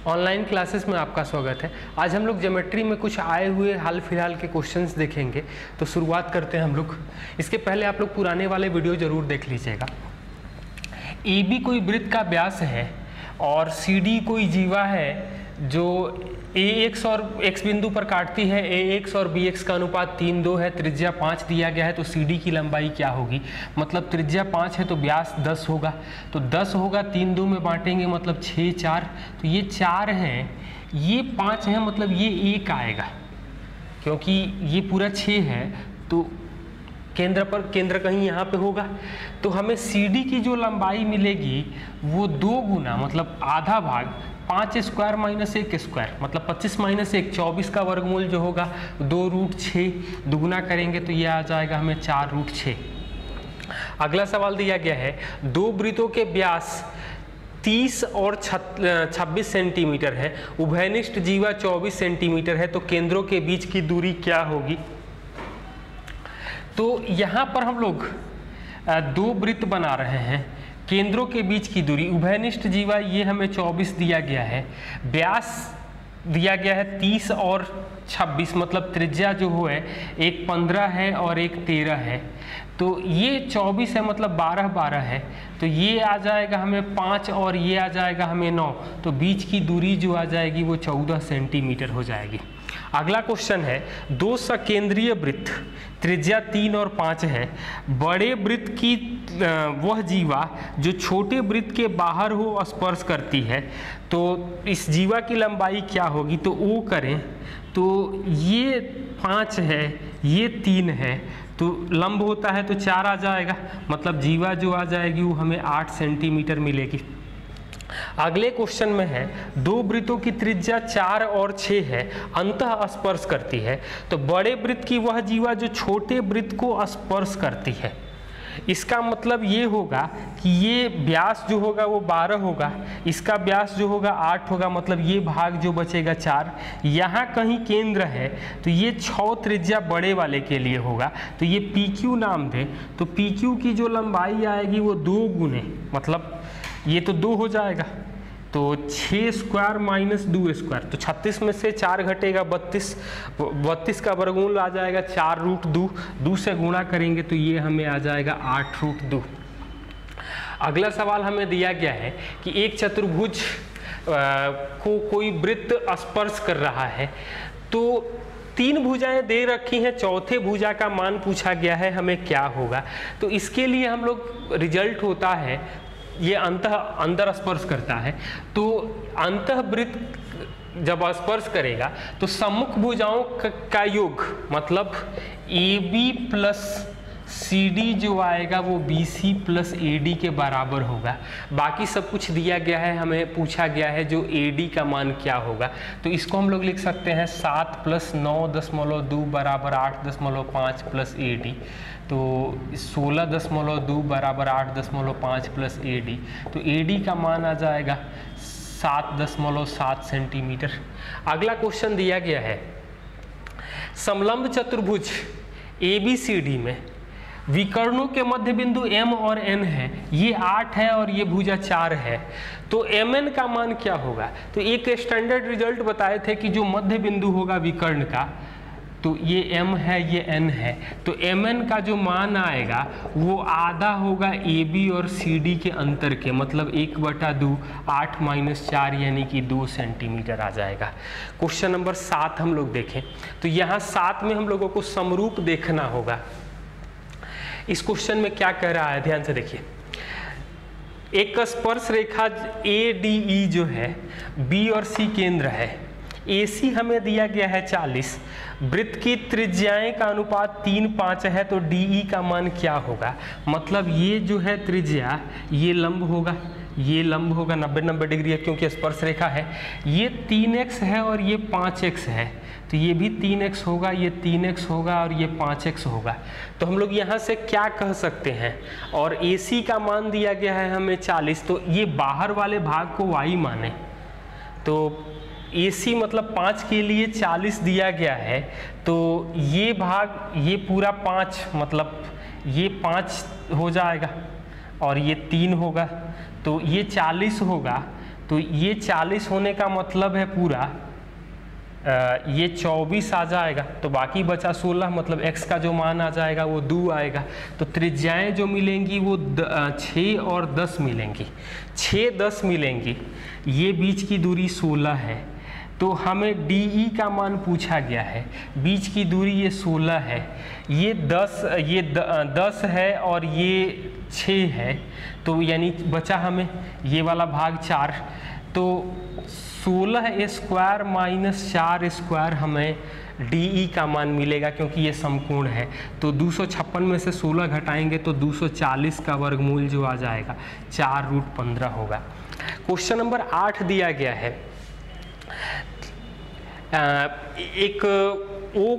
Online classes में आपका स्वागत है। आज हम लोग ज्योमेट्री में कुछ आए हुए हाल फिलहाल के क्वेश्चंस देखेंगे। तो शुरुआत करते हैं हम लोग। इसके पहले आप लोग पुराने वाले वीडियो ज़रूर देख लीजिएगा। AB कोई वृत्त का व्यास है और CD कोई जीवा है जो AX और X बिंदु पर काटती है। AX और BX का अनुपात 3:2 है, त्रिज्या 5 दिया गया है। तो CD की लंबाई क्या होगी? मतलब त्रिज्या 5 है तो व्यास 10 होगा। तो 10 होगा 3:2 में बांटेंगे मतलब 6 4। तो ये 4 हैं, ये 5 हैं, मतलब ये 1 आएगा क्योंकि ये पूरा 6 है। तो केंद्र कहीं यहाँ पे होगा। तो हमें CD की जो लंबाई मिलेगी वो 2 गुना मतलब आधा भाग 5 स्क्वायर माइनस 1 स्क्वायर मतलब 25 माइनस 1 24 का वर्गमूल जो होगा 2√6 दुगुना करेंगे तो ये आ जाएगा हमें 4√6। अगला सवाल दिया गया है, दो वृत्तों के व्यास 30 और 26 सेंटीमीटर है, उभयनिष्ठ जीवा 24 सेंटीमीटर है, तो केंद्रों के बीच की दूरी क्या होगी? तो यहाँ पर हम लोग दो वृत्त बना रहे हैं। केंद्रों के बीच की दूरी उभयनिष्ठ जीवा ये हमें 24 दिया गया है, व्यास दिया गया है 30 और 26 मतलब त्रिज्या जो है एक 15 है और एक 13 है। तो ये 24 है मतलब 12 12 है। तो ये आ जाएगा हमें 5 और ये आ जाएगा हमें 9। तो बीच की दूरी जो आ जाएगी वो 14 सेंटीमीटर हो जाएगी। अगला क्वेश्चन है, दो सकेंद्रीय वृत्त त्रिज्या 3 और 5 है, बड़े वृत्त की वह जीवा जो छोटे वृत्त के बाहर हो स्पर्श करती है, तो इस जीवा की लंबाई क्या होगी? तो O करें तो ये 5 है, ये 3 है, तो लंब होता है तो 4 आ जाएगा, मतलब जीवा जो आ जाएगी वो हमें 8 सेंटीमीटर मिलेगी। अगले क्वेश्चन में है, दो वृत्तों की त्रिज्या 4 और 6 है, अंतः स्पर्श करती है, तो बड़े वृत्त की वह जीवा जो छोटे वृत्त को स्पर्श करती है। इसका मतलब ये होगा कि ये व्यास जो होगा वो 12 होगा, इसका व्यास जो होगा 8 होगा, मतलब ये भाग जो बचेगा 4। यहाँ कहीं केंद्र है तो ये 6 त्रिज्या बड़े वाले के लिए होगा, तो ये PQ नाम दे। तो PQ की जो लंबाई आएगी वो 2 गुने मतलब ये तो 2 हो जाएगा, तो 6 स्क्वायर माइनस 2 स्क्वायर, तो 36 में से 4 घटेगा 32 का वर्गमूल आ जाएगा 4√2, 2 से गुणा करेंगे तो ये हमें आ जाएगा 8√2। अगला सवाल हमें दिया गया है कि एक चतुर्भुज को कोई वृत्त स्पर्श कर रहा है, तो 3 भुजाएं दे रखी हैं, चौथे भुजा का मान पूछा गया है, हमें क्या होगा? तो इसके लिए हम लोग रिजल्ट होता है ये अंदर स्पर्श करता है, तो अंतःवृत्त जब स्पर्श करेगा तो सम्मुख भुजाओं का योग मतलब AB प्लस CD जो आएगा वो BC प्लस AD के बराबर होगा। बाकी सब कुछ दिया गया है, हमें पूछा गया है जो AD का मान क्या होगा। तो इसको हम लोग लिख सकते हैं 7 + 9.2 बराबर 8.5 प्लस AD, तो 16.2 बराबर 8.5 प्लस AD, तो AD का मान आ जाएगा 7.7 सेंटीमीटर। अगला क्वेश्चन दिया गया है, समलंब चतुर्भुज ABCD में विकर्णों के मध्य बिंदु M और N है, ये 8 है और ये भुजा 4 है, तो MN का मान क्या होगा? तो एक स्टैंडर्ड रिजल्ट बताए थे कि जो मध्य बिंदु होगा विकर्ण का, तो ये M है ये N है, तो MN का जो मान आएगा वो आधा होगा AB और CD के अंतर के, मतलब 1/2 8 - 4 यानी कि 2 सेंटीमीटर आ जाएगा। क्वेश्चन नंबर 7 हम लोग देखें तो यहाँ 7 में हम लोगों को समरूप देखना होगा। इस क्वेश्चन में क्या कह रहा है, ध्यान से देखिए। एक स्पर्श रेखा ADE जो है B और C केंद्र है, AC हमें दिया गया है 40, वृत्त की त्रिज्याएं का अनुपात 3 5 है, तो DE का मान क्या होगा? मतलब ये जो है त्रिज्या ये लंब होगा, ये लंब होगा 90 डिग्री है क्योंकि स्पर्श रेखा है, ये 3x है और ये 5x है, तो ये भी 3x होगा, ये 3x होगा और ये 5x होगा। तो हम लोग यहाँ से क्या कह सकते हैं, और AC का मान दिया गया है हमें 40, तो ये बाहर वाले भाग को y माने, तो AC मतलब 5 के लिए 40 दिया गया है, तो ये भाग ये पूरा 5 मतलब ये 5 हो जाएगा और ये 3 होगा, तो ये 40 होगा, तो ये 40 होने का मतलब है पूरा ये 24 आ जाएगा, तो बाकी बचा 16, मतलब x का जो मान आ जाएगा वो 2 आएगा। तो त्रिज्याएं जो मिलेंगी वो 6 और 10 मिलेंगी, 6 10 मिलेंगी। ये बीच की दूरी 16 है, तो हमें DE का मान पूछा गया है। बीच की दूरी ये 16 है, ये 10 है और ये 6 है, तो यानी बचा हमें ये वाला भाग 4। तो 16 स्क्वायर माइनस 4 स्क्वायर हमें DE का मान मिलेगा, क्योंकि ये समकोण है। तो 256 में से 16 घटाएंगे तो 240 का वर्गमूल जो आ जाएगा 4√15 होगा। क्वेश्चन नंबर 8 दिया गया है, एक O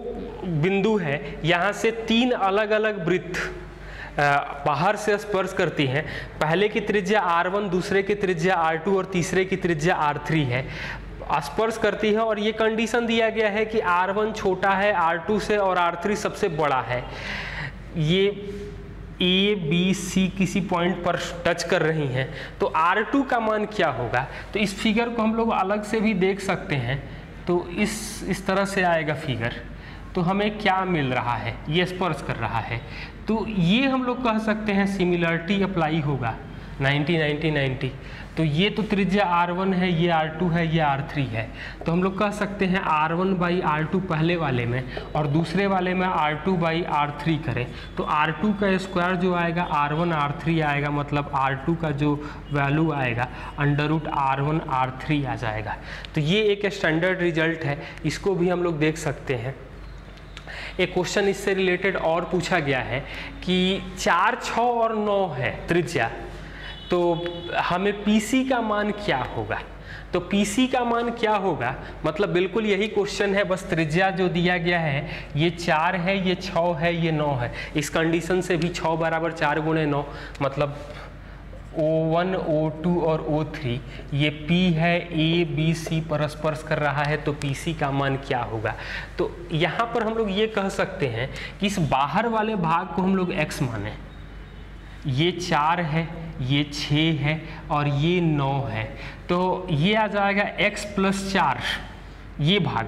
बिंदु है, यहाँ से 3 अलग अलग वृत्त बाहर से स्पर्श करती हैं। पहले की त्रिज्या R1, दूसरे की त्रिज्या R2 और तीसरे की त्रिज्या R3 है, स्पर्श करती है। और ये कंडीशन दिया गया है कि R1 छोटा है R2 से और R3 सबसे बड़ा है। ये A, B, C किसी पॉइंट पर टच कर रही हैं, तो R2 का मान क्या होगा? तो इस फिगर को हम लोग अलग से भी देख सकते हैं। तो इस तरह से आएगा फिगर। तो हमें क्या मिल रहा है? ये स्पर्श कर रहा है, तो ये हम लोग कह सकते हैं सिमिलरिटी अप्लाई होगा 90 90 90। तो ये तो त्रिज्या R1 है, ये R2 है, ये R3 है। तो हम लोग कह सकते हैं R1/R2 पहले वाले में और दूसरे वाले में R2/R3 करें, तो R2 का स्क्वायर जो आएगा R1/R3 आएगा, मतलब R2 का जो वैल्यू आएगा √R1/R3 आ जाएगा। तो ये एक स्टैंडर्ड रिजल्ट है, इसको भी हम लोग देख सकते हैं। एक क्वेश्चन इससे रिलेटेड और पूछा गया है कि 4, 6 और 9 है त्रिज्या, तो हमें PC का मान क्या होगा? तो PC का मान क्या होगा, मतलब बिल्कुल यही क्वेश्चन है, बस त्रिज्या जो दिया गया है ये 4 है, ये 6 है, ये 9 है। इस कंडीशन से भी 6 = 4 × 9, मतलब O1, O2 और O3, ये P है, A, B, C पर स्पर्श कर रहा है, तो PC का मान क्या होगा? तो यहाँ पर हम लोग ये कह सकते हैं कि इस बाहर वाले भाग को हम लोग x माने। ये 4 है, ये 6 है और ये 9 है, तो ये आ जाएगा x + 4। ये भाग,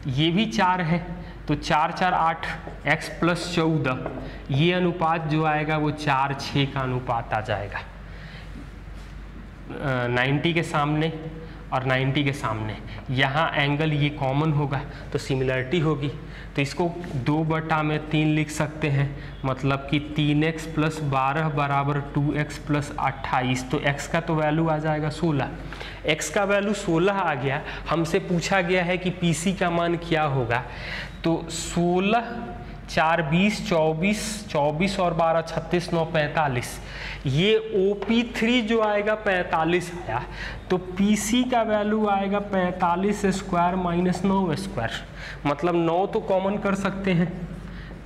ये भी 4 है, तो 4 4 8, x + 14, ये अनुपात जो आएगा वो 4 6 का अनुपात आ जाएगा। 90 के सामने और 90 के सामने, यहाँ एंगल ये कॉमन होगा तो सिमिलरिटी होगी। तो इसको 2/3 लिख सकते हैं, मतलब कि 3x + 12 = 2x + 28। तो x का तो वैल्यू आ जाएगा 16, x का वैल्यू 16 आ गया। हमसे पूछा गया है कि PC का मान क्या होगा, तो 16 4 20 24, 24 और 12 36, 9 45। ये OP3 जो आएगा 45 आया, तो PC का वैल्यू आएगा 45 स्क्वायर माइनस 9 स्क्वायर, मतलब 9 तो कॉमन कर सकते हैं,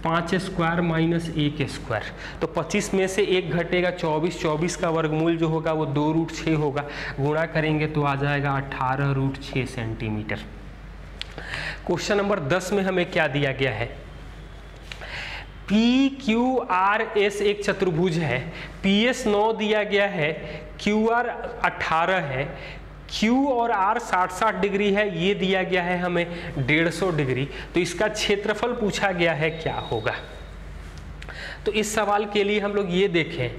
5 स्क्वायर माइनस 1 स्क्वायर, तो 25 में से 1 घटेगा 24, 24 का वर्गमूल जो होगा वो 2√6 होगा, गुणा करेंगे तो आ जाएगा 18√6 सेंटीमीटर। क्वेश्चन नंबर 10 में हमें क्या दिया गया है? PQRS एक चतुर्भुज है, PS 9 दिया गया है, QR 18 है, Q और R 60 डिग्री है, ये दिया गया है हमें 150 डिग्री। तो इसका क्षेत्रफल पूछा गया है, क्या होगा? तो इस सवाल के लिए हम लोग ये देखें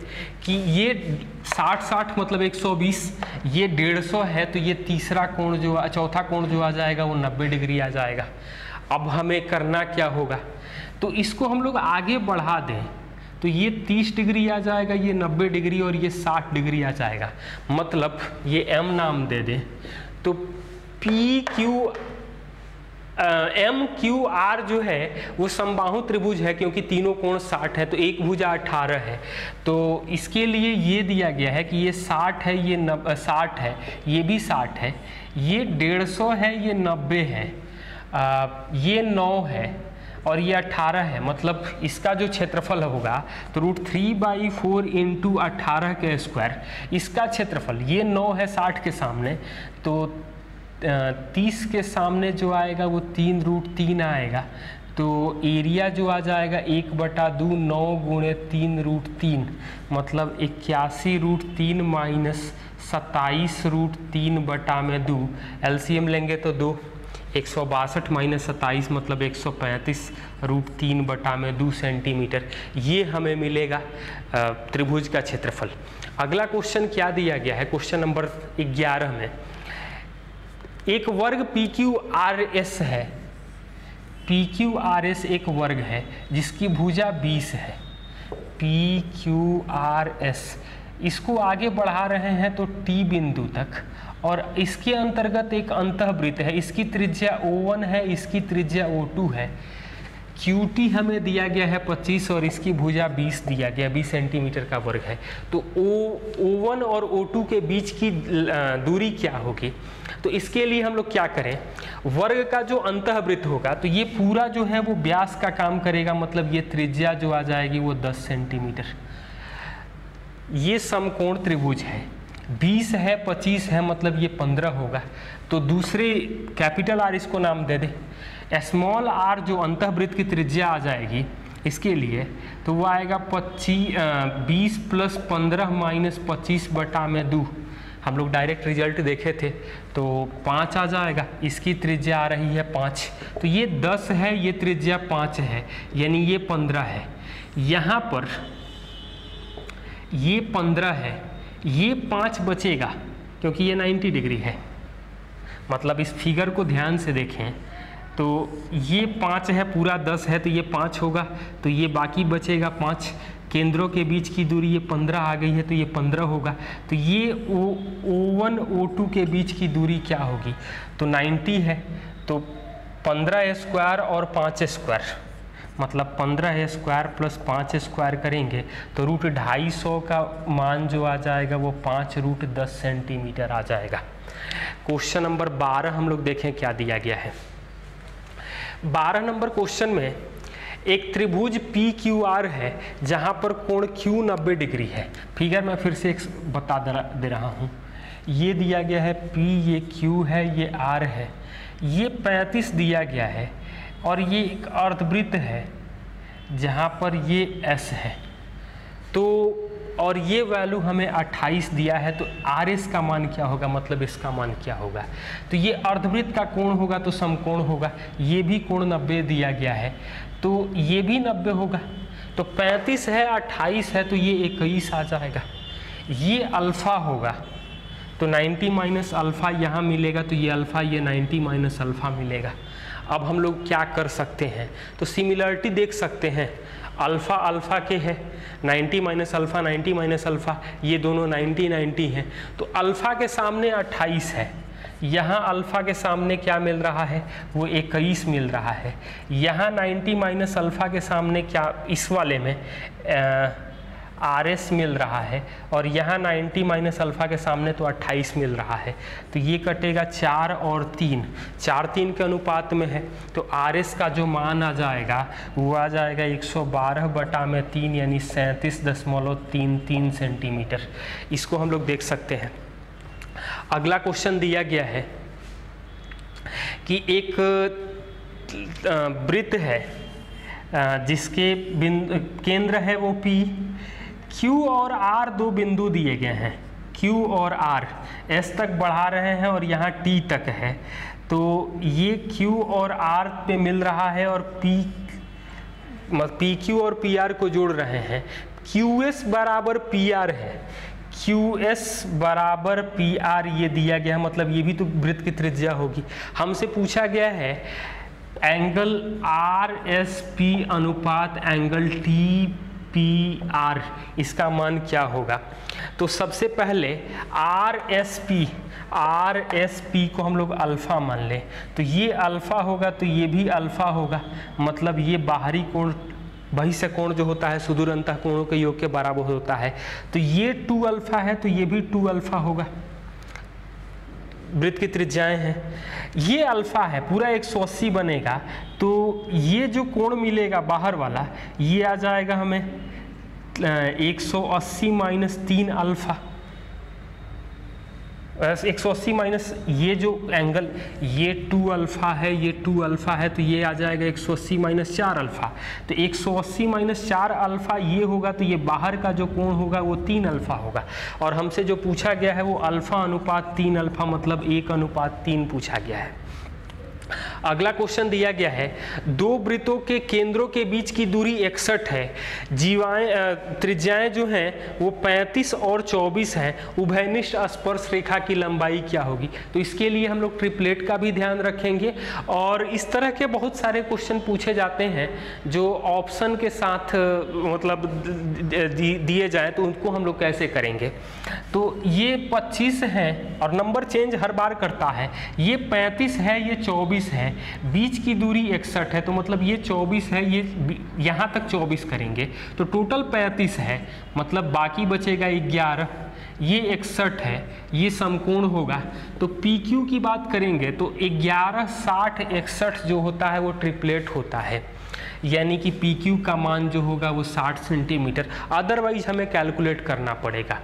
कि ये 60 मतलब 120, ये 150 है, तो ये तीसरा कोण जो चौथा कोण जो आ जाएगा वो 90 डिग्री आ जाएगा। अब हमें करना क्या होगा? तो इसको हम लोग आगे बढ़ा दें, तो ये 30 डिग्री आ जाएगा, ये 90 डिग्री और ये 60 डिग्री आ जाएगा, मतलब ये M नाम दे दें। तो MQR जो है वो समबाहु त्रिभुज है, क्योंकि तीनों कोण 60 है, तो एक भुजा 18 है। तो इसके लिए ये दिया गया है कि ये 60 है, ये 60 है, ये भी 60 है, ये 150 है, ये 90 है, ये 9 है और ये 18 है, मतलब इसका जो क्षेत्रफल होगा तो √3/4 × 18 के स्क्वायर, इसका क्षेत्रफल, ये 9 है 60 के सामने, तो 30 के सामने जो आएगा वो 3√3 आएगा, तो एरिया जो आ जाएगा 1/2 9 गुणे 3√3 मतलब 81√3 माइनस 27√3/2। एलसीएम लेंगे तो 2, 162 माइनस 27 मतलब 135√3/2 सेंटीमीटर। ये हमें मिलेगा त्रिभुज का क्षेत्रफल। अगला क्वेश्चन क्या दिया गया है, क्वेश्चन नंबर 11 में एक वर्ग PQRS है। PQRS एक वर्ग है जिसकी भुजा 20 है। PQRS इसको आगे बढ़ा रहे हैं तो T बिंदु तक, और इसके अंतर्गत एक अंतःवृत्त है। इसकी त्रिज्या O1 है, इसकी त्रिज्या O2 है। QT हमें दिया गया है 25 और इसकी भुजा 20 दिया गया, 20 सेंटीमीटर का वर्ग है। तो O1 और O2 के बीच की दूरी क्या होगी? तो इसके लिए हम लोग क्या करें, वर्ग का जो अंतःवृत्त होगा तो ये पूरा जो है वो व्यास का काम करेगा, मतलब ये त्रिज्या जो आ जाएगी वो 10 सेंटीमीटर। ये समकोण त्रिभुज है, 20 है 25 है मतलब ये 15 होगा। तो दूसरे कैपिटल R इसको नाम दे दे। स्मॉल r जो अंतःवृत्त की त्रिज्या आ जाएगी इसके लिए तो वो आएगा 20 + 15 माइनस 25/2। हम लोग डायरेक्ट रिजल्ट देखे थे तो 5 आ जाएगा। इसकी त्रिज्या आ रही है 5, तो ये 10 है, ये त्रिज्या 5 है, यानी ये 15 है। यहाँ पर ये 15 है, ये 5 बचेगा क्योंकि ये 90 डिग्री है। मतलब इस फिगर को ध्यान से देखें तो ये 5 है, पूरा 10 है तो ये 5 होगा, तो ये बाकी बचेगा 5। केंद्रों के बीच की दूरी ये 15 आ गई है तो ये 15 होगा। तो ये O1 O2 के बीच की दूरी क्या होगी? तो 90 है, तो 15 स्क्वायर और 5 स्क्वायर मतलब 15 स्क्वायर प्लस 5 स्क्वायर करेंगे तो √250 का मान जो आ जाएगा वो 5√10 सेंटीमीटर आ जाएगा। क्वेश्चन नंबर 12 हम लोग देखें क्या दिया गया है। 12 नंबर क्वेश्चन में एक त्रिभुज PQR है जहाँ पर कोण Q 90 डिग्री है। फिगर मैं फिर से बता दे रहा हूँ। ये दिया गया है P, ये Q है, ये R है, ये 35 दिया गया है, और ये एक अर्धवृत्त है जहाँ पर ये S है। तो और ये वैल्यू हमें 28 दिया है, तो RS का मान क्या होगा, मतलब इसका मान क्या होगा? तो ये अर्धवृत्त का कोण होगा तो समकोण होगा। ये भी कोण 90 दिया गया है तो ये भी 90 होगा। तो 35 है 28 है तो ये 21 आ जाएगा। ये अल्फ़ा होगा तो 90 माइनस अल्फ़ा यहाँ मिलेगा, तो ये अल्फ़ा, ये 90 माइनस अल्फ़ा मिलेगा। अब हम लोग क्या कर सकते हैं, तो सिमिलरिटी देख सकते हैं। अल्फ़ा अल्फ़ा के है, 90 माइनस अल्फ़ा 90 माइनस अल्फ़ा, ये दोनों 90 90 हैं। तो अल्फ़ा के सामने 28 है, यहाँ अल्फ़ा के सामने क्या मिल रहा है, वो 21 मिल रहा है। यहाँ 90 माइनस अल्फ़ा के सामने क्या, इस वाले में RS मिल रहा है, और यहाँ 90 माइनस अल्फ़ा के सामने तो 28 मिल रहा है। तो ये कटेगा 4 और 3, 4 3 के अनुपात में है। तो RS का जो मान आ जाएगा वो आ जाएगा 112/3 यानी 37.33 सेंटीमीटर। इसको हम लोग देख सकते हैं। अगला क्वेश्चन दिया गया है कि एक वृत्त है जिसके केंद्र है वो P, Q और R दो बिंदु दिए गए हैं। Q और R S तक बढ़ा रहे हैं और यहाँ T तक है। तो ये Q और R पे मिल रहा है और PQ और PR को जोड़ रहे हैं। QS बराबर PR है, QS बराबर PR ये दिया गया, मतलब ये भी तो वृत्त की त्रिज्या होगी। हमसे पूछा गया है एंगल RSP अनुपात एंगल TPR, इसका मान क्या होगा? तो सबसे पहले RSP को हम लोग अल्फ़ा मान लें, तो ये अल्फ़ा होगा तो ये भी अल्फ़ा होगा, मतलब ये बाहरी कोण बहिष्य कोण जो होता है सुदूर अंतः कोणों के योग के बराबर होता है। तो ये 2 अल्फ़ा है तो ये भी 2 अल्फ़ा होगा। वृत्त की त्रिज्याएं हैं, ये अल्फ़ा है, पूरा 180 बनेगा। तो ये जो कोण मिलेगा बाहर वाला ये आ जाएगा हमें 180 माइनस 3 अल्फ़ा। 180 माइनस ये जो एंगल, ये 2 अल्फ़ा है, ये 2 अल्फ़ा है, तो ये आ जाएगा 180 माइनस 4 अल्फ़ा। तो 180 माइनस 4 अल्फ़ा ये होगा, तो ये बाहर का जो कोण होगा वो 3 अल्फ़ा होगा। और हमसे जो पूछा गया है वो अल्फ़ा अनुपात 3 अल्फ़ा मतलब 1:3 पूछा गया है। अगला क्वेश्चन दिया गया है, दो वृत्तों के केंद्रों के बीच की दूरी 61 है, त्रिज्याएं जो हैं वो 35 और 24 हैं, उभयनिष्ठ स्पर्श रेखा की लंबाई क्या होगी। तो इसके लिए हम लोग ट्रिपलेट का भी ध्यान रखेंगे। और इस तरह के बहुत सारे क्वेश्चन पूछे जाते हैं जो ऑप्शन के साथ मतलब दिए जाए, तो उनको हम लोग कैसे करेंगे। तो ये 25 है और नंबर चेंज हर बार करता है, ये 35 है, ये 24 है, बीच की दूरी 61 है, तो मतलब ये 24 है, ये यहाँ तक 24 करेंगे तो टोटल 35 है, मतलब बाकी बचेगा 11, ये 61 है, ये समकोण होगा। तो PQ की बात करेंगे तो 11, 60, 61 जो होता है वो ट्रिपलेट होता है, यानी कि PQ का मान जो होगा वो 60 सेंटीमीटर, अदरवाइज हमें कैलकुलेट करना पड़ेगा।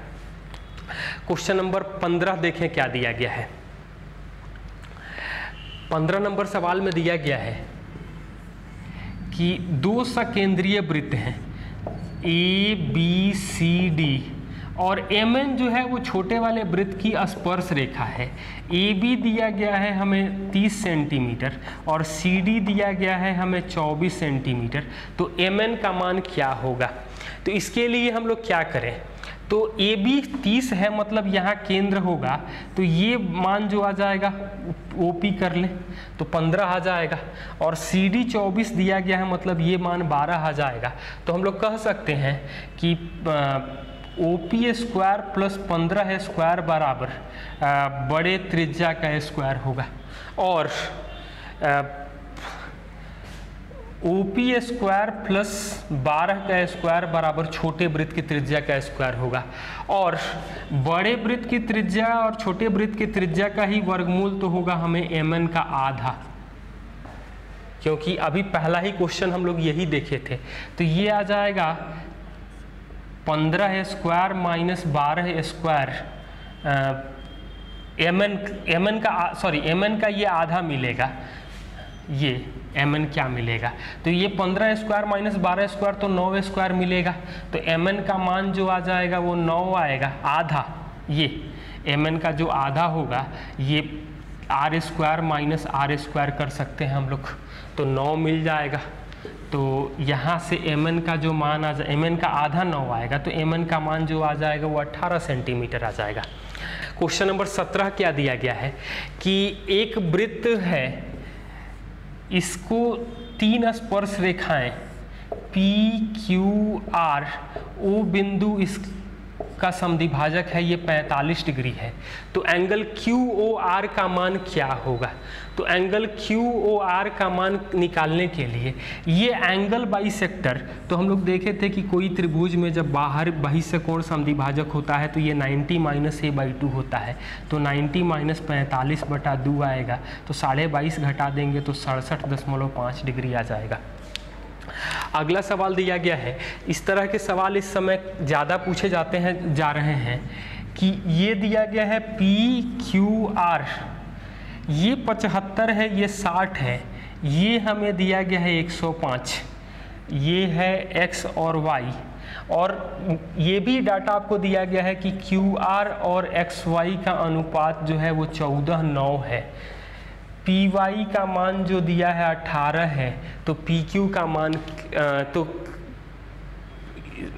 क्वेश्चन नंबर 15 देखें क्या दिया गया है। 15 नंबर सवाल में दिया गया है कि दो सकेंद्रीय वृत्त हैं ABCD और MN जो है वो छोटे वाले वृत्त की स्पर्श रेखा है। AB दिया गया है हमें 30 सेंटीमीटर और CD दिया गया है हमें 24 सेंटीमीटर। तो MN का मान क्या होगा। तो इसके लिए हम लोग क्या करें, तो AB 30 है मतलब यहाँ केंद्र होगा, तो ये मान जो आ जाएगा OP कर ले तो 15 आ जाएगा, और CD 24 दिया गया है मतलब ये मान 12 आ जाएगा। तो हम लोग कह सकते हैं कि OP स्क्वायर प्लस 15 स्क्वायर बराबर बड़े त्रिज्या का स्क्वायर होगा, और OP स्क्वायर प्लस 12 का स्क्वायर बराबर छोटे वृत्त की त्रिज्या का स्क्वायर होगा। और बड़े वृत्त की त्रिज्या और छोटे वृत्त की त्रिज्या का ही वर्गमूल तो होगा हमें MN का आधा, क्योंकि अभी पहला ही क्वेश्चन हम लोग यही देखे थे। तो ये आ जाएगा 15 स्क्वायर माइनस 12 स्क्वायर, MN का ये आधा मिलेगा, ये MN क्या मिलेगा। तो ये 15 स्क्वायर माइनस 12 स्क्वायर तो 9 स्क्वायर मिलेगा। तो MN का मान जो आ जाएगा वो 9 आएगा, आधा। ये MN का जो आधा होगा ये R square minus R square कर सकते हैं हम लोग, तो 9 मिल जाएगा। तो यहाँ से MN का जो मान आ जाए, MN का आधा 9 आएगा, तो MN का मान जो आ जाएगा वो 18 सेंटीमीटर आ जाएगा। क्वेश्चन नंबर 17 क्या दिया गया है कि एक वृत्त है, इसको 3 स्पर्श रेखाएं PQR, O बिंदु इसका समद्विभाजक है, ये 45 डिग्री है। तो एंगल QOR का मान क्या होगा। तो एंगल QOR का मान निकालने के लिए ये एंगल बाइसेक्टर, तो हम लोग देखे थे कि कोई त्रिभुज में जब बाहर बहिष्य कोण समद्विभाजक होता है तो ये 90 माइनस A/2 होता है। तो 90 माइनस 45/2 आएगा, तो 22.5 घटा देंगे तो 67.5 डिग्री आ जाएगा। अगला सवाल दिया गया है, इस तरह के सवाल इस समय ज़्यादा पूछे जाते हैं जा रहे हैं कि ये दिया गया है PQR, ये 75 है, ये 60 है, ये हमें दिया गया है 105, ये है X और Y, और ये भी डाटा आपको दिया गया है कि QR और XY का अनुपात जो है वो 14:9 है। PY का मान जो दिया है 18 है, तो PQ का मान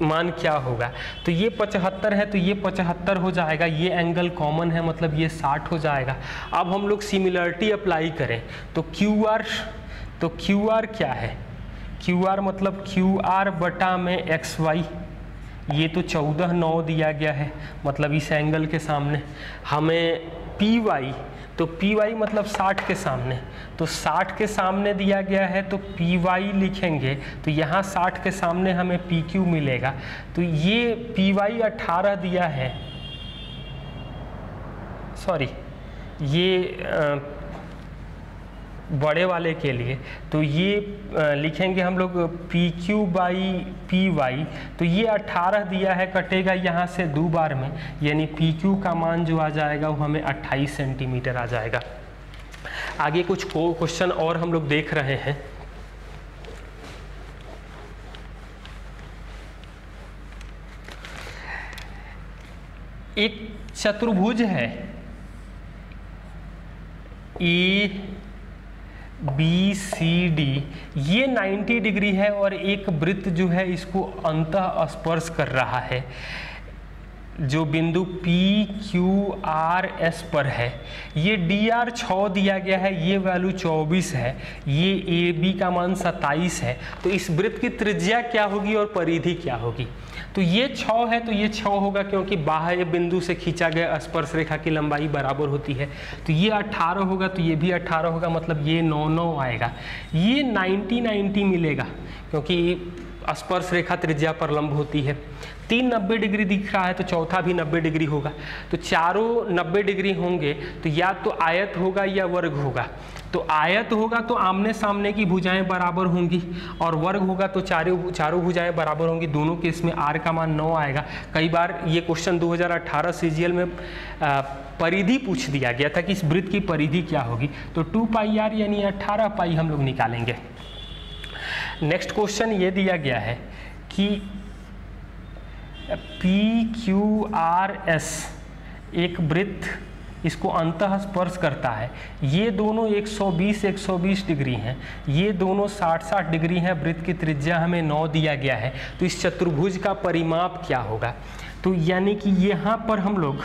मान क्या होगा। तो ये 75 है, तो ये 75 हो जाएगा, ये एंगल कॉमन है मतलब ये 60 हो जाएगा। अब हम लोग सिमिलरिटी अप्लाई करें तो QR क्या है, QR मतलब QR बटा में XY, ये तो 14:9 दिया गया है, मतलब इस एंगल के सामने हमें PY, तो PY मतलब 60 के सामने, तो 60 के सामने दिया गया है तो PY लिखेंगे, तो यहाँ 60 के सामने हमें PQ मिलेगा। तो ये PY 18 दिया है, सॉरी ये बड़े वाले के लिए, तो ये लिखेंगे हम लोग PQ/PY, तो ये 18 दिया है, कटेगा यहाँ से 2 बार में, यानी PQ का मान जो आ जाएगा वो हमें 28 सेंटीमीटर आ जाएगा। आगे कुछ क्वेश्चन और हम लोग देख रहे हैं। एक चतुर्भुज है ABCD, ये 90 डिग्री है और एक वृत्त जो है इसको अंतः स्पर्श कर रहा है, जो बिंदु PQRS पर है। ये DR 6 दिया गया है, ये वैल्यू 24 है, ये AB का मान 27 है। तो इस वृत्त की त्रिज्या क्या होगी और परिधि क्या होगी? तो ये 6 है, तो ये 6 होगा, क्योंकि बाह्य बिंदु से खींचा गया स्पर्श रेखा की लंबाई बराबर होती है। तो ये 18 होगा, तो ये भी 18 होगा, मतलब ये 9 आएगा। ये 90 मिलेगा, क्योंकि स्पर्श रेखा त्रिज्या पर लंब होती है। 3 90 डिग्री दिख रहा है, तो चौथा भी 90 डिग्री होगा। तो चारों 90 डिग्री होंगे, तो या तो आयत होगा या वर्ग होगा। तो आयत होगा तो आमने सामने की भुजाएं बराबर होंगी, और वर्ग होगा तो चारों भुजाएं बराबर होंगी। दोनों केस में r का मान 9 आएगा। कई बार ये क्वेश्चन 2018 सीजीएल में परिधि पूछ दिया गया था कि इस वृत्त की परिधि क्या होगी, तो 2πr यानी 18 पाई हम लोग निकालेंगे। नेक्स्ट क्वेश्चन ये दिया गया है कि PQRS एक वृत्त इसको अंतः स्पर्श करता है। ये दोनों 120 डिग्री हैं, ये दोनों 60 डिग्री हैं। वृत्त की त्रिज्या हमें 9 दिया गया है, तो इस चतुर्भुज का परिमाप क्या होगा? तो यानी कि यहाँ पर हम लोग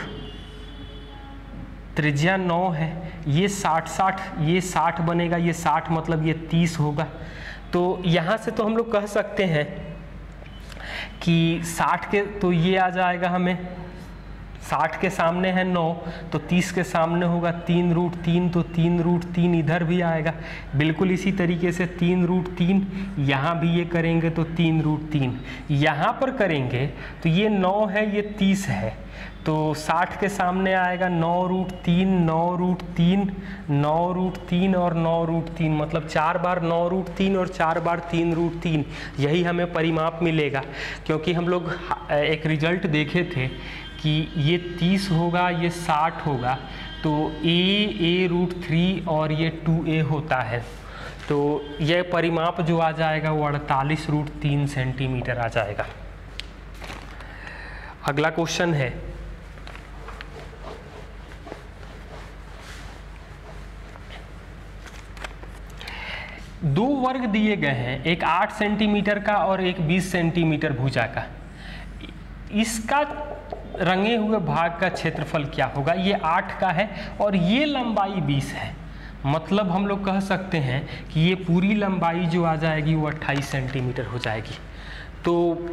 त्रिज्या 9 है, ये 60 ये 60 बनेगा, ये 60 मतलब ये 30 होगा। तो यहाँ से तो हम लोग कह सकते हैं कि 60 के, तो ये आ जाएगा हमें 60 के सामने है 9, तो 30 के सामने होगा 3√3, तो 3√3 इधर भी आएगा। बिल्कुल इसी तरीके से 3√3 यहाँ भी ये करेंगे तो 3√3 यहाँ पर करेंगे, तो ये 9 है, ये 30 है, तो 60 के सामने आएगा 9√3, 9√3, 9√3 और 9√3, मतलब 4 बार 9√3 और 4 बार 3√3, यही हमें परिमाप मिलेगा। क्योंकि हम लोग एक रिजल्ट देखे थे कि ये 30 होगा, ये 60 होगा, तो a√3 और ये 2a होता है, तो यह परिमाप जो आ जाएगा वो 48√3 सेंटीमीटर आ जाएगा। अगला क्वेश्चन है दो वर्ग दिए गए हैं, एक 8 सेंटीमीटर का और एक 20 सेंटीमीटर भुजा का। इसका रंगे हुए भाग का क्षेत्रफल क्या होगा? ये 8 का है और ये लंबाई 20 है, मतलब हम लोग कह सकते हैं कि ये पूरी लंबाई जो आ जाएगी वो 28 सेंटीमीटर हो जाएगी। तो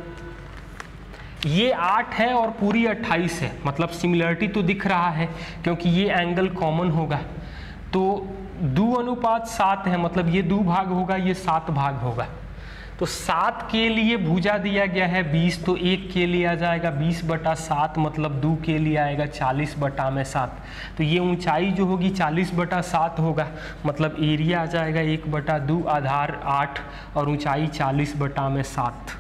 ये 8 है और पूरी 28 है, मतलब सिमिलरिटी तो दिख रहा है क्योंकि ये एंगल कॉमन होगा। तो 2:7 है, मतलब ये 2 भाग होगा, ये 7 भाग होगा। तो 7 के लिए भुजा दिया गया है 20, तो 1 के लिए आ जाएगा 20/7, मतलब 2 के लिए आएगा 40/7। तो ये ऊंचाई जो होगी 40/7 होगा, मतलब एरिया आ जाएगा 1/2, आधार 8 और ऊंचाई 40/7,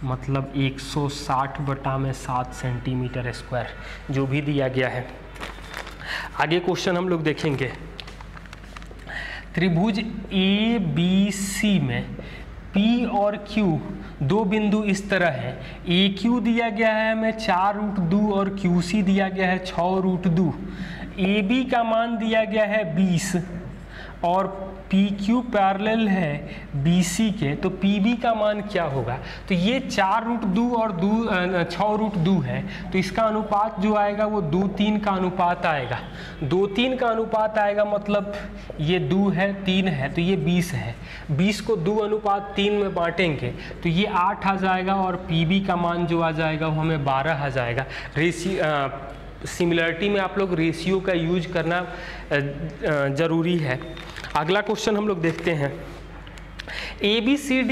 मतलब 160/7 सेंटीमीटर स्क्वायर जो भी दिया गया है। आगे क्वेश्चन हम लोग देखेंगे। त्रिभुज ABC में P और Q दो बिंदु इस तरह है। AQ दिया गया है हमें 4√2 और QC दिया गया है 6√2। AB का मान दिया गया है 20 और PQ पैरेलल है BC के, तो PB का मान क्या होगा? तो ये 4√2 और 6√2 है, तो इसका अनुपात जो आएगा वो 2:3 का अनुपात आएगा। 2:3 का अनुपात आएगा, मतलब ये 2 है 3 है, तो ये 20 है। 20 को 2:3 में बांटेंगे तो ये 8 आ जाएगा और PB का मान जो आ जाएगा वो हमें 12 आ जाएगा। सिमिलरिटी में आप लोग रेशियो का यूज करना ज़रूरी है। अगला क्वेश्चन हम लोग देखते हैं। ABCD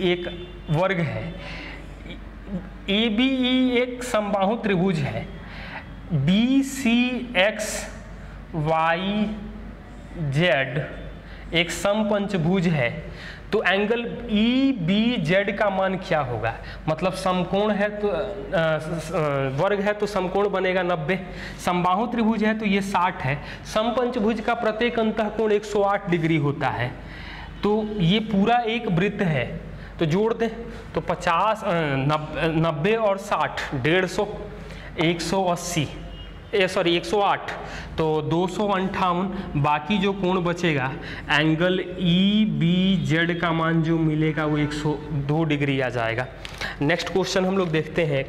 एक वर्ग है। ABE एक समबाहु त्रिभुज है। B C X Y Z एक समपंचभुज है, तो एंगल ई बी जेड का मान क्या होगा? मतलब समकोण है तो वर्ग है तो समकोण बनेगा 90, समबाहु त्रिभुज है तो ये 60 है, समपंचभुज का प्रत्येक अंतःकोण 108 डिग्री होता है, तो ये पूरा एक वृत्त है। तो जोड़ दें तो 50 90 और 60 150 180 सॉरी 108 तो 258, बाकी जो कोण बचेगा एंगल ई बी जेड का मान जो मिलेगा वो 102 डिग्री आ जाएगा। नेक्स्ट क्वेश्चन हम लोग देखते हैं।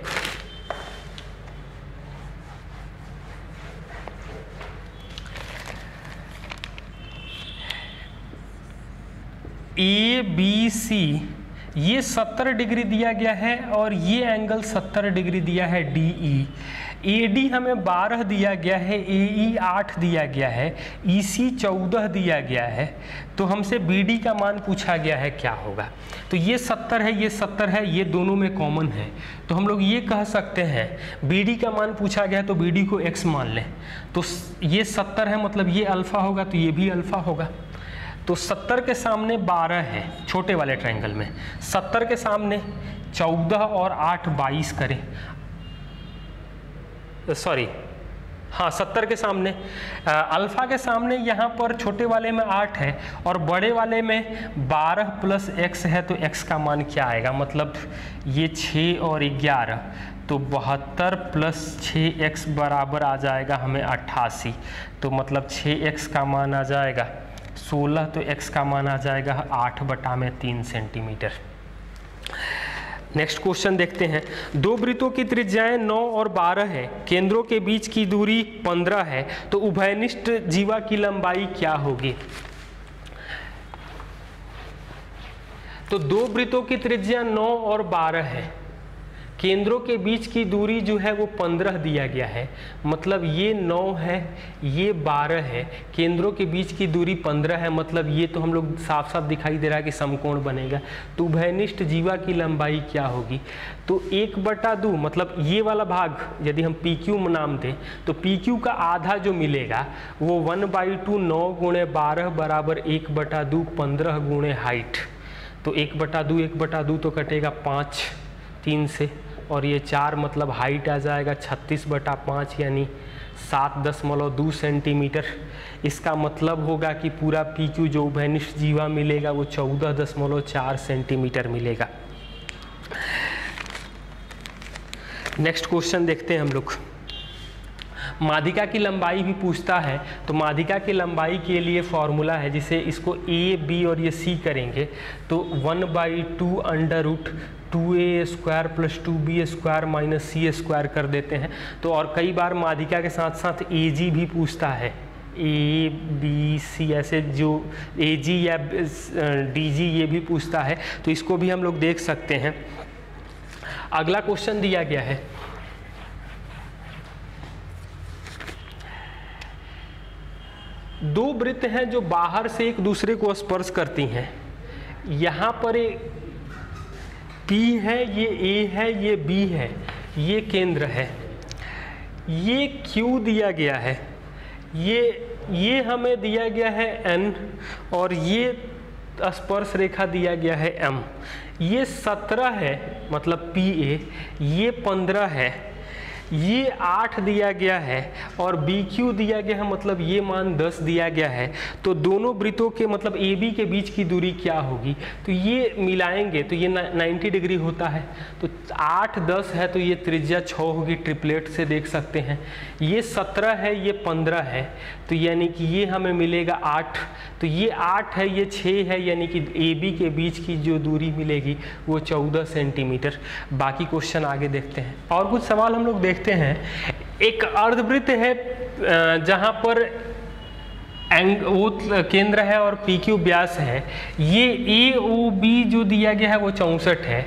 ए बी सी ये 70 डिग्री दिया गया है और ये एंगल 70 डिग्री दिया है डी ई। ए डी हमें 12 दिया गया है, ए ई 8 दिया गया है, ई सी 14 दिया गया है, तो हमसे बी डी का मान पूछा गया है क्या होगा। तो ये 70 है, ये 70 है, ये दोनों में कॉमन है, तो हम लोग ये कह सकते हैं बी डी का मान पूछा गया है तो बी डी को x मान लें। तो ये 70 है मतलब ये अल्फ़ा होगा तो ये भी अल्फ़ा होगा। तो 70 के सामने 12 है छोटे वाले ट्रायंगल में, 70 के सामने 14 और 8 22 करें, सॉरी हाँ 70 के सामने अल्फ़ा के सामने यहाँ पर छोटे वाले में 8 है और बड़े वाले में 12 प्लस x है, तो x का मान क्या आएगा? मतलब ये 6 और 11 तो 72 प्लस 6x बराबर आ जाएगा हमें 88, तो मतलब 6x का मान आ जाएगा 16, तो x का मान आ जाएगा 8/3 सेंटीमीटर। नेक्स्ट क्वेश्चन देखते हैं। दो वृत्तों की त्रिज्याएं 9 और 12 है, केंद्रों के बीच की दूरी 15 है, तो उभयनिष्ठ जीवा की लंबाई क्या होगी? तो दो वृत्तों की त्रिज्या 9 और 12 है, केंद्रों के बीच की दूरी जो है वो 15 दिया गया है, मतलब ये 9 है ये 12 है, केंद्रों के बीच की दूरी 15 है, मतलब ये तो हम लोग साफ साफ दिखाई दे रहा है कि समकोण बनेगा। तो उभयनिष्ठ जीवा की लंबाई क्या होगी? तो 1/2 मतलब ये वाला भाग यदि हम PQ नाम दें तो PQ का आधा जो मिलेगा वो 1/2 9 × 12 बराबर 1/2 15 × हाइट, तो 1/2 1/2 तो कटेगा 5 3 से, और ये 4 मतलब हाइट आ जाएगा 36/5 यानी 7.2 सेंटीमीटर। इसका मतलब होगा कि पूरा PQ जो उभयनिष्ठ जीवा मिलेगा वो 14.4 सेंटीमीटर मिलेगा। नेक्स्ट क्वेश्चन देखते हैं हम लोग। माध्यिका की लंबाई भी पूछता है, तो माध्यिका की लंबाई के लिए फॉर्मूला है, जिसे इसको A B और ये C करेंगे तो 1/2 √2a² + 2b² - c² कर देते हैं। तो और कई बार माध्यिका के साथ साथ AG भी पूछता है, A B C ऐसे जो AG या DG ये भी पूछता है, तो इसको भी हम लोग देख सकते हैं। अगला क्वेश्चन दिया गया है, दो वृत्त हैं जो बाहर से एक दूसरे को स्पर्श करती हैं। यहाँ पर P है, ये A है, ये B है, ये केंद्र है, ये Q दिया गया है, ये हमें दिया गया है N और ये स्पर्श रेखा दिया गया है M। ये 17 है मतलब PA, ये 15 है, ये 8 दिया गया है और BQ दिया गया है, मतलब ये मान 10 दिया गया है। तो दोनों वृत्तों के मतलब AB के बीच की दूरी क्या होगी? तो ये मिलाएंगे तो ये 90 डिग्री होता है, तो 8 10 है तो ये त्रिज्या 6 होगी, ट्रिपलेट से देख सकते हैं। ये 17 है, ये 15 है, तो यानी कि ये हमें मिलेगा 8, तो ये 8 है, ये 6 है, यानी कि AB के बीच की जो दूरी मिलेगी वो 14 सेंटीमीटर। बाकी क्वेश्चन आगे देखते हैं। और कुछ सवाल हम लोग देखते हैं। एक अर्धवृत्त है जहां पर वो केंद्र है और PQ व्यास है, ये AOB जो दिया गया है वो 64 है,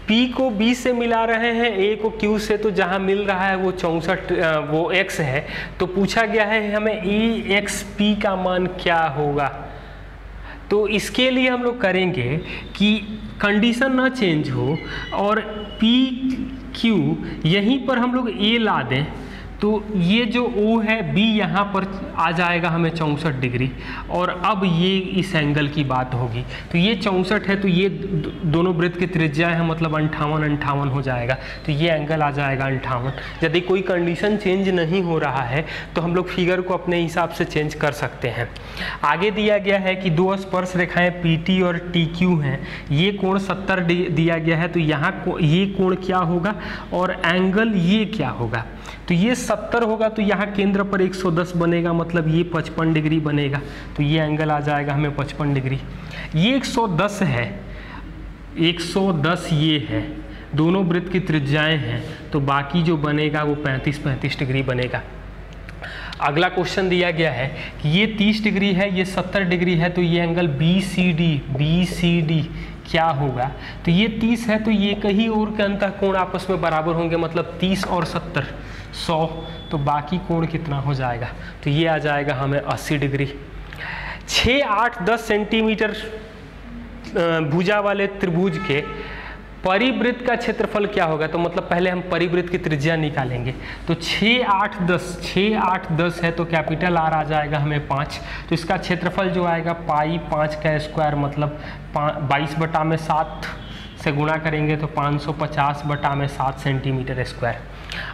P को B से मिला रहे हैं, A को Q से, तो जहां मिल रहा है वो 64 वो X है। तो पूछा गया है हमें EXP का मान क्या होगा? तो इसके लिए हम लोग करेंगे कि कंडीशन ना चेंज हो और PQ यहीं पर हम लोग A ला दें, तो ये जो O है B यहाँ पर आ जाएगा हमें 64 डिग्री, और अब ये इस एंगल की बात होगी। तो ये 64 है, तो ये दोनों वृत्त की त्रिज्या है, मतलब 58 हो जाएगा। तो ये एंगल आ जाएगा 58। यदि कोई कंडीशन चेंज नहीं हो रहा है तो हम लोग फिगर को अपने हिसाब से चेंज कर सकते हैं। आगे दिया गया है कि दो स्पर्श रेखाएं PT और TQ हैं, ये कोण 70 दिया गया है। तो यहाँ ये कोण क्या होगा और एंगल ये क्या होगा? तो ये 70 होगा, तो यहाँ केंद्र पर 110 बनेगा, मतलब ये 55 डिग्री बनेगा। तो ये एंगल आ जाएगा हमें 55 डिग्री। ये 110 है, 110 ये है, दोनों वृत्त की त्रिज्याएं हैं, तो बाकी जो बनेगा वो 35 डिग्री बनेगा। अगला क्वेश्चन दिया गया है कि ये 30 डिग्री है, ये 70 डिग्री है, तो ये एंगल BCD क्या होगा? तो ये 30 है, तो ये कहीं और के अंतःकोण आपस में बराबर होंगे, मतलब 30 और 70 100, तो बाकी कोण कितना हो जाएगा? तो ये आ जाएगा हमें 80 डिग्री। 6, 8, 10 सेंटीमीटर भुजा वाले त्रिभुज के परिवृत्त का क्षेत्रफल क्या होगा? तो मतलब पहले हम परिवृत्त की त्रिज्या निकालेंगे। तो 6, 8, 10 है, तो कैपिटल R आ जाएगा हमें 5। तो इसका क्षेत्रफल जो आएगा पाई 5 का स्क्वायर, मतलब 22/7 से गुणा करेंगे तो 550/7 सेंटीमीटर स्क्वायर।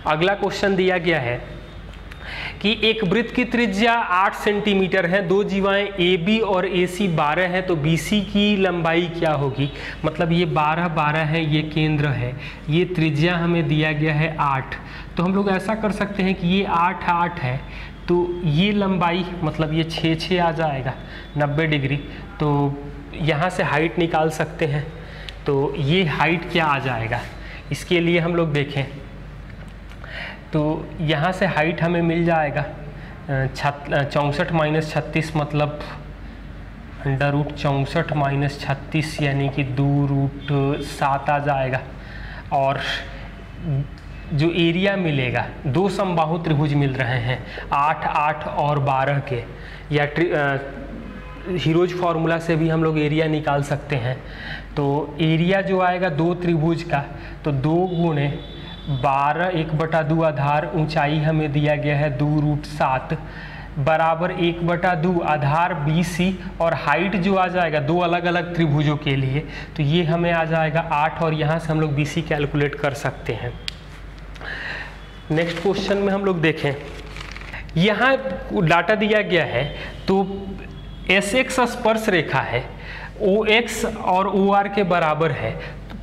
अगला क्वेश्चन दिया गया है कि एक वृत्त की त्रिज्या 8 सेंटीमीटर है, दो जीवाएं AB और AC 12 है, तो BC की लंबाई क्या होगी? मतलब ये 12 है, ये केंद्र है, ये त्रिज्या हमें दिया गया है 8। तो हम लोग ऐसा कर सकते हैं कि ये 8 है, तो ये लंबाई मतलब ये 6 आ जाएगा 90 डिग्री। तो यहाँ से हाइट निकाल सकते हैं। तो ये हाइट क्या आ जाएगा? इसके लिए हम लोग देखें तो यहाँ से हाइट हमें मिल जाएगा 64 - 36, मतलब √64 - 36 यानी कि 2√7 आ जाएगा। और जो एरिया मिलेगा, दो समबाहु त्रिभुज मिल रहे हैं 8, 8 और 12 के, या हीरोज फार्मूला से भी हम लोग एरिया निकाल सकते हैं। तो एरिया जो आएगा दो त्रिभुज का, तो 2 × 12 1/2 आधार, ऊंचाई हमें दिया गया है 2√7 बराबर 1/2 आधार BC, और हाइट जो आ जाएगा दो अलग अलग त्रिभुजों के लिए, तो ये हमें आ जाएगा 8, और यहाँ से हम लोग BC कैलकुलेट कर सकते हैं। नेक्स्ट क्वेश्चन में हम लोग देखें, यहाँ डाटा दिया गया है, तो SX स्पर्श रेखा है, OX और OR के बराबर है,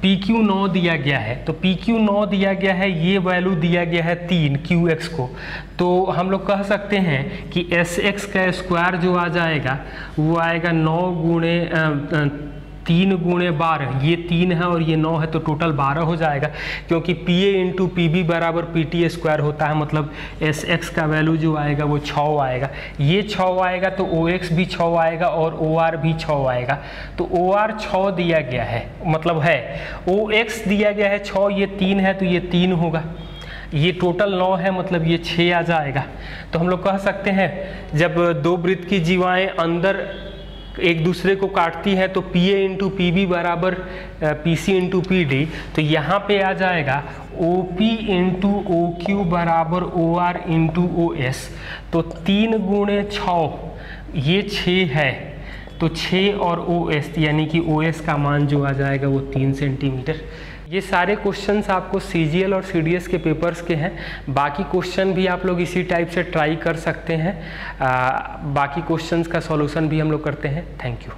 PQ 9 दिया गया है। तो PQ 9 दिया गया है, ये वैल्यू दिया गया है 3 QX को। तो हम लोग कह सकते हैं कि SX का स्क्वायर जो आ जाएगा वो आएगा 9 × 3 × 12, ये 3 है और ये 9 है, तो टोटल 12 हो जाएगा, क्योंकि PA × PB बराबर PT स्क्वायर होता है। मतलब SX का वैल्यू जो आएगा वो 6 आएगा, ये 6 आएगा, तो OX भी 6 आएगा और OR भी 6 आएगा। तो OR 6 दिया गया है, मतलब है, OX दिया गया है 6, ये 3 है, तो ये 3 होगा, ये टोटल 9 है, मतलब ये 6 आ जाएगा। तो हम लोग कह सकते हैं जब दो वृत्त की जीवाएं अंदर एक दूसरे को काटती है तो PA × PB बराबर PC × PD, तो यहाँ पे आ जाएगा OP × OQ बराबर OR × OS। तो 3 × 6 ये 6 है, तो 6 और OS यानी कि OS का मान जो आ जाएगा वो 3 सेंटीमीटर। ये सारे क्वेश्चंस आपको CGL और CDS के पेपर्स के हैं। बाकी क्वेश्चन भी आप लोग इसी टाइप से ट्राई कर सकते हैं। बाकी क्वेश्चंस का सॉल्यूशन भी हम लोग करते हैं। Thank you.